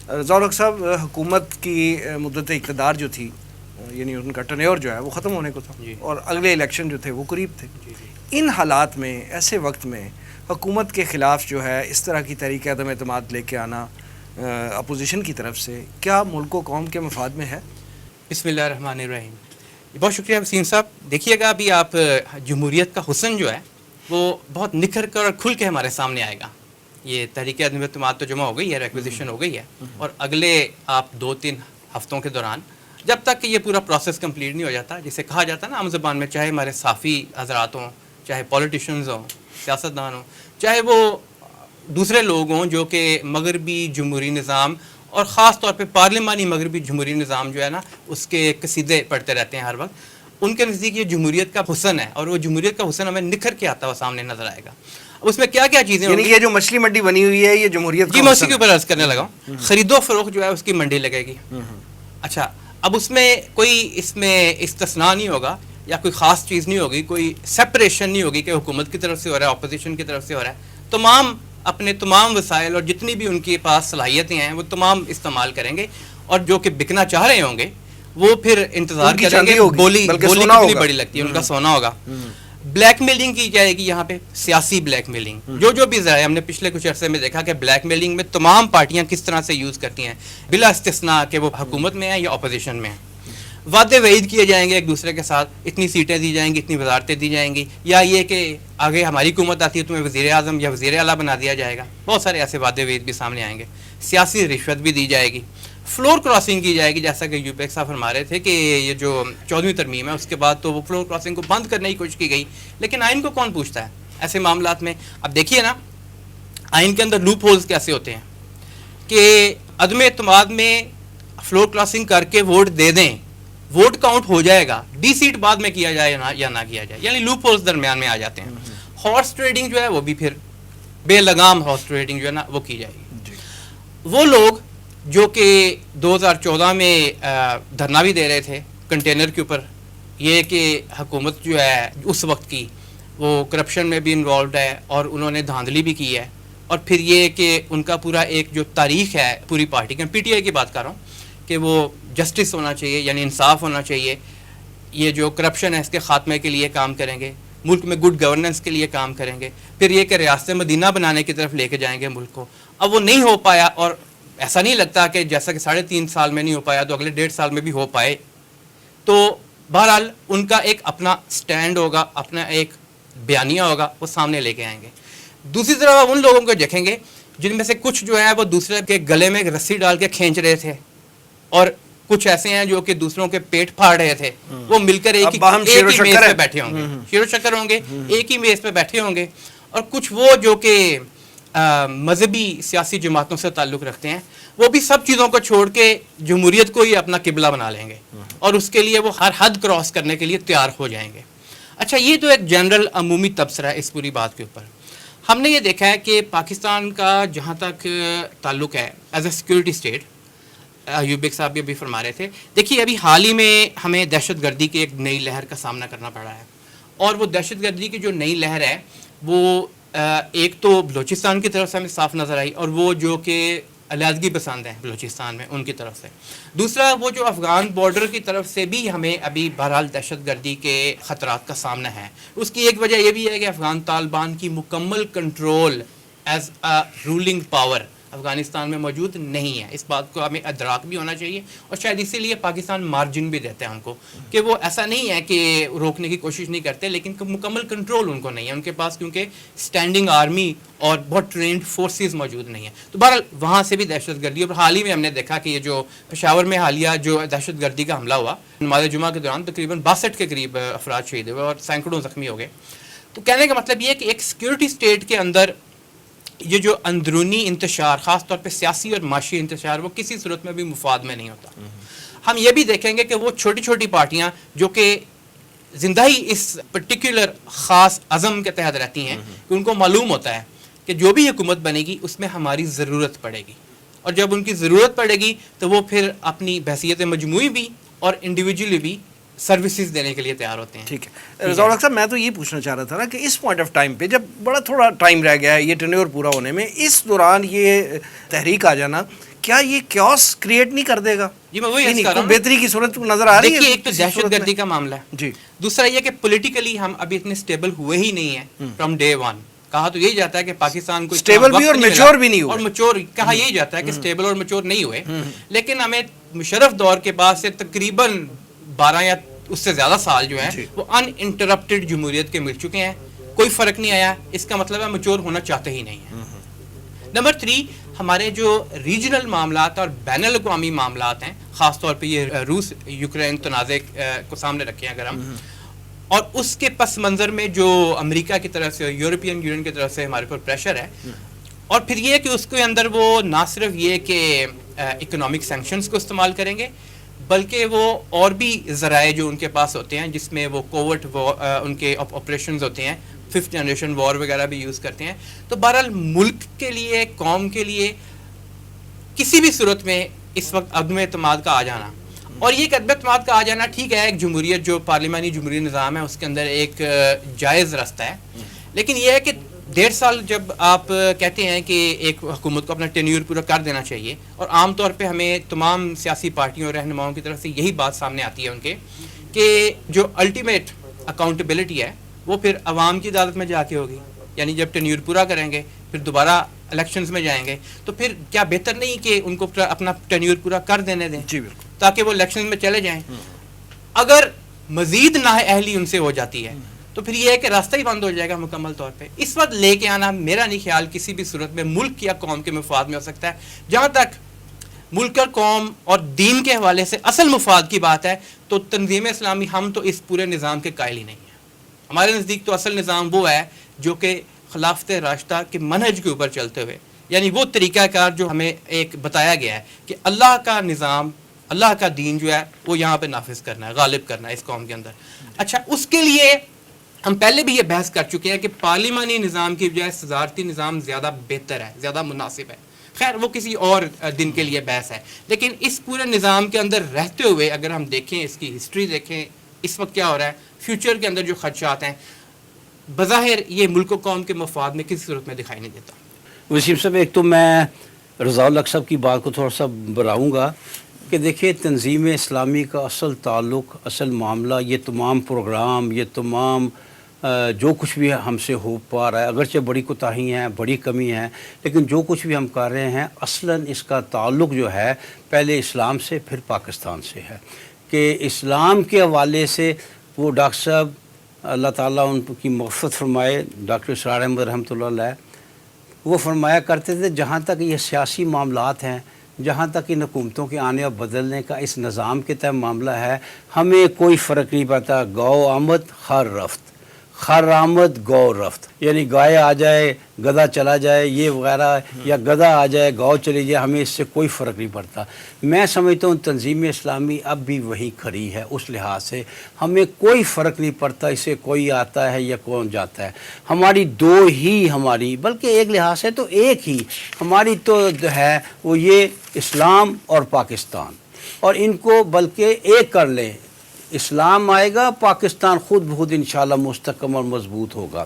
رضا الحق صاحب، حکومت کی مدت اقتدار جو تھی، یعنی ان کا ٹنیور جو ہے وہ ختم ہونے کو تھا، اور اگلے الیکشن جو تھے وہ قریب تھے. ان حالات میں، ایسے وقت میں حکومت کے خلاف جو ہے اس طرح کی تحریک عدم اعتماد لے کے آنا اپوزیشن کی طرف سے، کیا ملک و قوم کے مفاد میں ہے؟ بسم اللہ الرحمن الرحیم. بہت شکریہ وسیم صاحب. دیکھیے گا ابھی آپ جمہوریت کا حسن جو ہے وہ بہت نکھر کر اور کھل کے ہمارے سامنے آئے گا. یہ تحریک عدم اعتماد تو جمع ہو گئی ہے، ریکویزیشن ہو گئی ہے، اور اگلے آپ 2-3 ہفتوں کے دوران جب تک کہ یہ پورا پروسیس کمپلیٹ نہیں ہو جاتا، جسے کہا جاتا ہے نا عام زبان میں، چاہے ہمارے صحافی حضرات ہوں، چاہے پولیٹیشنز ہوں، سیاستدان ہوں، چاہے وہ دوسرے لوگ ہوں جو کہ مغربی جمہوری نظام اور خاص طور پہ پارلیمانی مغربی جمہوری نظام جو ہے نا اس کے قصیدے پڑھتے رہتے ہیں ہر وقت، ان کے نزدیک یہ جمہوریت کا حسن ہے، اور وہ جمہوریت کا حسن ہمیں نکھر کے آتا ہوا سامنے نظر آئے گا. اب اس میں کیا کیا چیزیں یعنی یہ جو مچھلی منڈی بنی ہوئی ہے یہ جمہوریت جی میں اسی کے اوپر عرض کرنے لگا ہوں. خرید و فروخت جو ہے اس کی منڈی لگے گی. اچھا، اب اس میں کوئی استثناء نہیں ہوگا یا کوئی خاص چیز نہیں ہوگی، کوئی سیپریشن نہیں ہوگی کہ حکومت کی طرف سے ہو رہا ہے، اپوزیشن کی طرف سے ہو رہا ہے. اپنے تمام وسائل اور جتنی بھی ان کے پاس صلاحیتیں ہیں وہ تمام استعمال کریں گے، اور جو کہ بکنا چاہ رہے ہوں گے وہ پھر انتظار کریں گے. بولی کتنی بڑی لگتی ہے، ان کا سونا ہوگا. بلیک میلنگ کی جائے گی یہاں پہ، سیاسی بلیک میلنگ جو بھی ذرائع ہم نے پچھلے کچھ عرصے میں دیکھا کہ بلیک میلنگ میں تمام پارٹیاں کس طرح سے یوز کرتی ہیں بلا استثناء کہ وہ حکومت میں ہیں یا اپوزیشن میں ہیں. وعدے وعید کیے جائیں گے ایک دوسرے کے ساتھ، اتنی سیٹیں دی جائیں گی، اتنی وزارتیں دی جائیں گی، یا یہ کہ آگے ہماری حکومت آتی ہے تمہیں وزیر اعظم یا وزیر اعلیٰ بنا دیا جائے گا. بہت سارے ایسے وعدے وعید بھی سامنے آئیں گے. سیاسی رشوت بھی دی جائے گی. فلور کراسنگ کی جائے گی، جیسا کہ یوپیک صاحب فرما رہے تھے کہ یہ جو 14ویں ترمیم ہے اس کے بعد تو وہ فلور کراسنگ کو بند کرنے کی کوشش کی گئی، لیکن آئین کو کون پوچھتا ہے ایسے معاملات میں؟ اب دیکھیے نا آئین کے اندر لوپ ہولز کیسے ہوتے ہیں کہ عدم اعتماد میں فلور کراسنگ کر کے ووٹ دے دیں، ووٹ کاؤنٹ ہو جائے گا، ڈی سیٹ بعد میں کیا جائے یا نہ کیا جائے، یعنی لوپ ہولز درمیان میں آ جاتے ہیں. ہارس ٹریڈنگ جو ہے وہ بھی پھر بے لگام ہارس ٹریڈنگ جو ہے نا وہ کی جائے گی. وہ لوگ جو کہ 2014 میں دھرنا بھی دے رہے تھے کنٹینر کے اوپر، یہ کہ حکومت جو ہے اس وقت کی وہ کرپشن میں بھی انوالوڈ ہے اور انہوں نے دھاندلی بھی کی ہے، اور پھر یہ کہ ان کا پورا ایک جو تاریخ ہے پوری پارٹی کا، پی ٹی آئی کی بات کر رہا ہوں، کہ وہ جسٹس ہونا چاہیے، یعنی انصاف ہونا چاہیے، یہ جو کرپشن ہے اس کے خاتمے کے لیے کام کریں گے، ملک میں گڈ گورننس کے لیے کام کریں گے، پھر یہ کہ ریاست مدینہ بنانے کی طرف لے کے جائیں گے ملک کو. اب وہ نہیں ہو پایا، اور ایسا نہیں لگتا کہ جیسا کہ 3.5 سال میں نہیں ہو پایا تو اگلے 1.5 سال میں بھی ہو پائے. تو بہرحال ان کا ایک اپنا سٹینڈ ہوگا، اپنا ایک بیانیہ ہوگا، وہ سامنے لے کے آئیں گے. دوسری طرف ان لوگوں کو دیکھیں گے جن میں سے کچھ جو ہے وہ دوسرے کے گلے میں رسی ڈال کے کھینچ رہے تھے، اور کچھ ایسے ہیں جو کہ دوسروں کے پیٹ پھاڑ رہے تھے. وہ مل کر ایک ہی میز پہ بیٹھے ہوں گے، شیر و شکر ہوں گے، ایک ہی میز پہ بیٹھے ہوں گے. اور کچھ وہ جو کہ مذہبی سیاسی جماعتوں سے تعلق رکھتے ہیں، وہ بھی سب چیزوں کو چھوڑ کے جمہوریت کو ہی اپنا قبلہ بنا لیں گے، اور اس کے لیے وہ ہر حد کراس کرنے کے لیے تیار ہو جائیں گے. اچھا، یہ تو ایک جنرل عمومی تبصرہ ہے اس پوری بات کے اوپر. ہم نے یہ دیکھا ہے کہ پاکستان کا جہاں تک تعلق ہے ایز اے سیکورٹی اسٹیٹ، یوبیک صاحب بھی ابھی فرما رہے تھے، دیکھیے ابھی حال ہی میں ہمیں دہشت گردی کی ایک نئی لہر کا سامنا کرنا پڑا ہے. اور وہ دہشت گردی کی جو نئی لہر ہے وہ ایک تو بلوچستان کی طرف سے ہمیں صاف نظر آئی، اور وہ جو کہ علیحدگی پسند ہیں بلوچستان میں ان کی طرف سے. دوسرا وہ جو افغان بارڈر کی طرف سے بھی ہمیں ابھی بہرحال دہشت گردی کے خطرات کا سامنا ہے. اس کی ایک وجہ یہ بھی ہے کہ افغان طالبان کی مکمل control as a ruling power Afghanistan میں موجود نہیں ہے. اس بات کو ہمیں ادراک بھی ہونا چاہیے، اور شاید اسی لیے پاکستان مارجن بھی دیتا ہے ہم کو، کہ وہ ایسا نہیں ہے کہ روکنے کی کوشش نہیں کرتے، لیکن مکمل کنٹرول ان کو نہیں ہے ان کے پاس، کیونکہ اسٹینڈنگ آرمی اور بہت ٹرینڈ فورسز موجود نہیں ہیں. تو بہرحال وہاں سے بھی دہشت گردی، اور حال ہی میں ہم نے دیکھا کہ یہ جو پشاور میں حالیہ جو دہشت گردی کا حملہ ہوا نماز جمعہ کے دوران، تقریباً 62 کے قریب افراد شہید ہوئے اور سینکڑوں زخمی ہو گئے. تو کہنے کا مطلب یہ کہ ایک سیکورٹی اسٹیٹ کے اندر یہ جو اندرونی انتشار، خاص طور پہ سیاسی اور معاشی انتشار، وہ کسی صورت میں بھی مفاد میں نہیں ہوتا. ہم یہ بھی دیکھیں گے کہ وہ چھوٹی چھوٹی پارٹیاں جو کہ زندہ ہی اس پرٹیکولر خاص عزم کے تحت رہتی ہیں، کہ ان کو معلوم ہوتا ہے کہ جو بھی حکومت بنے گی اس میں ہماری ضرورت پڑے گی، اور جب ان کی ضرورت پڑے گی تو وہ پھر اپنی بحثیت مجموعی بھی اور انڈیویجولی بھی سروسز دینے کے لیے تیار ہوتے ہیں. ٹھیک ہے رضا الحق صاحب، میں تو یہ پوچھنا چاہ رہا تھا نا کہ اس پوائنٹ آف ٹائم پہ، جب بڑا تھوڑا ٹائم رہ گیا ہے یہ ٹینیور پورا ہونے میں، اس دوران یہ تحریک آ جانا کیا یہ کیوس کریٹ نہیں کر دے گا؟ جی میں وہی عرض کر رہا ہوں، بہتری کی صورت نظر آ رہی ہے؟ دیکھیے ایک تو دہشت گردی کا معاملہ ہے، جی، دوسرا یہ کہ پولیٹیکلی ہم ابھی اتنے سٹیبل ہوئے ہی نہیں ہیں فرام ڈے ون. کہا تو یہی جاتا ہے کہ پاکستان کو اسٹیبل بھی اور میچور بھی نہیں ہوئے، اور میچور کہا یہی جاتا ہے کہ اسٹیبل اور میچور نہیں ہوئے. لیکن ہمیں مشرف دور کے بعد سے تقریباً 12 یا اس سے زیادہ سال جو ہیں وہ ان انٹرپٹیڈ جمہوریت کے مل چکے ہیں، کوئی فرق نہیں آیا. اس کا مطلب ہے میچور ہونا چاہتے ہی نہیں ہیں. نمبر 3، ہمارے جو ریجنل معاملات اور بین الاقوامی معاملات ہیں، خاص طور پہ یہ روس یوکرین تنازع کو سامنے رکھیں اگر ہم، اور اس کے پس منظر میں جو امریکہ کی طرف سے یورپین یونین کی طرف سے ہمارے پر پریشر ہے، اور پھر یہ کہ اس کے اندر وہ نہ صرف یہ کہ اکنامک سینکشنز کو استعمال کریں گے، بلکہ وہ اور بھی ذرائع جو ان کے پاس ہوتے ہیں جس میں وہ کوورٹ ان کے آپریشنز ہوتے ہیں، 5th جنریشن وار وغیرہ بھی یوز کرتے ہیں. تو بہرحال ملک کے لیے، قوم کے لیے کسی بھی صورت میں اس وقت عدم اعتماد کا آ جانا، اور یہ عدم اعتماد کا آ جانا ٹھیک ہے، ایک جمہوریت جو پارلیمانی جمہوری نظام ہے اس کے اندر ایک جائز راستہ ہے. لیکن یہ ہے کہ 1.5 سال جب آپ کہتے ہیں کہ ایک حکومت کو اپنا ٹینیور پورا کر دینا چاہیے، اور عام طور پہ ہمیں تمام سیاسی پارٹیوں اور رہنماؤں کی طرف سے یہی بات سامنے آتی ہے ان کے کہ جو الٹیمیٹ اکاؤنٹیبلٹی ہے وہ پھر عوام کی عدالت میں جا کے ہوگی. یعنی جب ٹینیور پورا کریں گے پھر دوبارہ الیکشنز میں جائیں گے، تو پھر کیا بہتر نہیں کہ ان کو اپنا ٹینیور پورا کر دینے دیں؟ جی بالکل، تاکہ وہ الیکشنز میں چلے جائیں. اگر مزید نااہلی ان سے ہو جاتی ہے تو پھر یہ ہے کہ راستہ ہی بند ہو جائے گا مکمل طور پہ. اس وقت لے کے آنا میرا نہیں خیال کسی بھی صورت میں ملک یا قوم کے مفاد میں ہو سکتا ہے. جہاں تک ملک اور قوم اور دین کے حوالے سے اصل مفاد کی بات ہے تو تنظیم اسلامی ہم تو اس پورے نظام کے قائل ہی نہیں ہیں. ہمارے نزدیک تو اصل نظام وہ ہے جو کہ خلافت راشدہ کے منہج کے اوپر چلتے ہوئے، یعنی وہ طریقہ کار جو ہمیں ایک بتایا گیا ہے کہ اللہ کا نظام، اللہ کا دین جو ہے وہ یہاں پہ نافذ کرنا ہے، غالب کرنا ہے اس قوم کے اندر. اچھا، اس کے لیے ہم پہلے بھی یہ بحث کر چکے ہیں کہ پارلیمانی نظام کی بجائے صدارتی نظام زیادہ بہتر ہے، زیادہ مناسب ہے. خیر وہ کسی اور دن کے لیے بحث ہے. لیکن اس پورے نظام کے اندر رہتے ہوئے اگر ہم دیکھیں، اس کی ہسٹری دیکھیں، اس وقت کیا ہو رہا ہے، فیوچر کے اندر جو خدشات ہیں، بظاہر یہ ملک و قوم کے مفاد میں کسی صورت میں دکھائی نہیں دیتا. وسیم صاحب، ایک تو میں رضا الحق صاحب کی بات کو تھوڑا سا بڑھاؤں گا کہ دیکھیے تنظیم اسلامی کا اصل تعلق، اصل معاملہ، یہ تمام پروگرام، یہ تمام جو کچھ بھی ہم سے ہو پا رہا ہے، اگرچہ بڑی کوتاہیاں ہیں، بڑی کمی ہیں، لیکن جو کچھ بھی ہم کر رہے ہیں اصلاً اس کا تعلق جو ہے پہلے اسلام سے پھر پاکستان سے ہے. کہ اسلام کے حوالے سے وہ ڈاکٹر صاحب اللہ تعالیٰ ان کی مغفرت فرمائے، ڈاکٹر اسرار احمد رحمۃ اللہ علیہ، وہ فرمایا کرتے تھے جہاں تک یہ سیاسی معاملات ہیں، جہاں تک ان حکومتوں کے آنے اور بدلنے کا اس نظام کے تحت معاملہ ہے، ہمیں کوئی فرق نہیں پڑتا، گو آمد خر رفت، خر آمد گو رفت. یعنی گائے آ جائے، گدھا چلا جائے، یہ وغیرہ، یا گدھا آ جائے، گاؤ چلی جائے، ہمیں اس سے کوئی فرق نہیں پڑتا. میں سمجھتا ہوں تنظیم اسلامی اب بھی وہی کھڑی ہے. اس لحاظ سے ہمیں کوئی فرق نہیں پڑتا اسے کوئی آتا ہے یا کون جاتا ہے. ہماری دو ہی، ہماری بلکہ ایک لحاظ سے تو ایک ہی ہماری تو ہے، وہ یہ اسلام اور پاکستان، اور ان کو بلکہ ایک کر لیں. اسلام آئے گا، پاکستان خود بخود انشاءاللہ مستحکم اور مضبوط ہوگا.